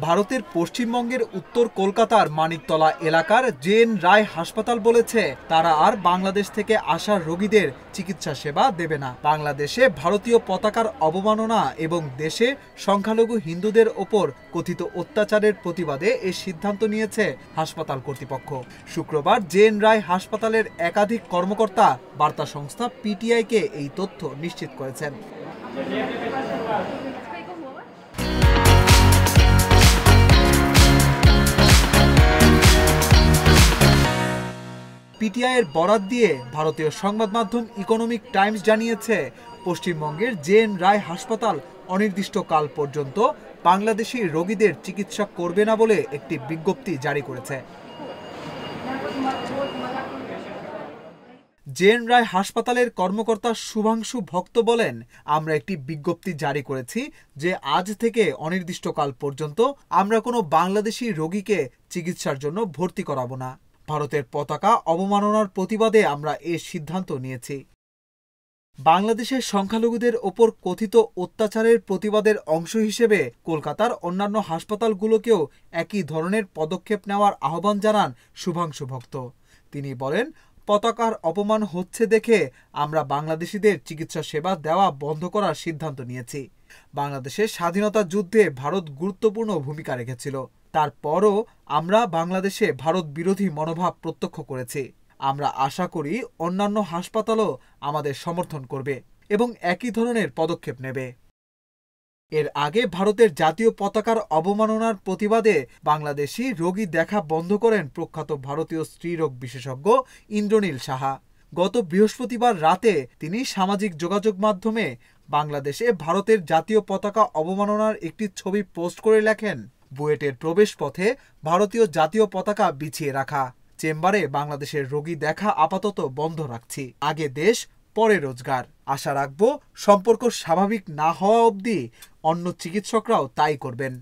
ভারতের পশ্চিমবঙ্গের উত্তর কলকাতার মানিকতলা এলাকার জে.এন. রায় হাসপাতাল বলেছে তারা আর বাংলাদেশ থেকে আসা রোগীদের চিকিৎসা সেবা দেবে না। বাংলাদেশে ভারতীয় পতাকার অবমাননা এবং দেশে সংখ্যালঘু হিন্দুদের ওপর কথিত অত্যাচারের প্রতিবাদে এই সিদ্ধান্ত নিয়েছে হাসপাতাল কর্তৃপক্ষ। শুক্রবার জে.এন. রায় হাসপাতালের একাধিক কর্মকর্তা বার্তা সংস্থা পিটিআইকে এই তথ্য নিশ্চিত করেছেন। পিটিআইয়ের বরাত দিয়ে ভারতীয় সংবাদ মাধ্যম ইকোনমিক টাইমস জানিয়েছে, পশ্চিমবঙ্গের জে.এন. রায় হাসপাতাল অনির্দিষ্টকাল পর্যন্ত বাংলাদেশি রোগীদের চিকিৎসা করবে না বলে একটি বিজ্ঞপ্তি জারি করেছে। জে.এন. রায় হাসপাতালের কর্মকর্তা শুভাংশু ভক্ত বলেন, আমরা একটি বিজ্ঞপ্তি জারি করেছি যে আজ থেকে অনির্দিষ্টকাল পর্যন্ত আমরা কোনো বাংলাদেশি রোগীকে চিকিৎসার জন্য ভর্তি করাবো না। ভারতের পতাকা অবমাননার প্রতিবাদে আমরা এ সিদ্ধান্ত নিয়েছি। বাংলাদেশের সংখ্যালঘুদের ওপর কথিত অত্যাচারের প্রতিবাদের অংশ হিসেবে কলকাতার অন্যান্য হাসপাতালগুলোকেও একই ধরনের পদক্ষেপ নেওয়ার আহ্বান জানান শুভাংশু ভক্ত। তিনি বলেন, পতাকার অপমান হচ্ছে দেখে আমরা বাংলাদেশিদের চিকিৎসা সেবা দেওয়া বন্ধ করার সিদ্ধান্ত নিয়েছি। বাংলাদেশের স্বাধীনতা যুদ্ধে ভারত গুরুত্বপূর্ণ ভূমিকা রেখেছিল। তারপরও আমরা বাংলাদেশে ভারত বিরোধী মনোভাব প্রত্যক্ষ করেছি। আমরা আশা করি অন্যান্য হাসপাতালও আমাদের সমর্থন করবে এবং একই ধরনের পদক্ষেপ নেবে। এর আগে ভারতের জাতীয় পতাকার অবমাননার প্রতিবাদে বাংলাদেশি রোগী দেখা বন্ধ করেন প্রখ্যাত ভারতীয় স্ত্রীরোগ বিশেষজ্ঞ ইন্দ্রনীল সাহা। গত বৃহস্পতিবার রাতে তিনি সামাজিক যোগাযোগ মাধ্যমে বাংলাদেশে ভারতের জাতীয় পতাকা অবমাননার একটি ছবি পোস্ট করে লেখেন, বুয়েটের প্রবেশ পথে ভারতীয় জাতীয় পতাকা বিছিয়ে রাখা। চেম্বারে বাংলাদেশের রোগী দেখা আপাতত বন্ধ রাখছি। আগে দেশ পরে রোজগার। আশা রাখব সম্পর্ক স্বাভাবিক না হওয়া অবধি অন্য চিকিৎসকরাও তাই করবেন।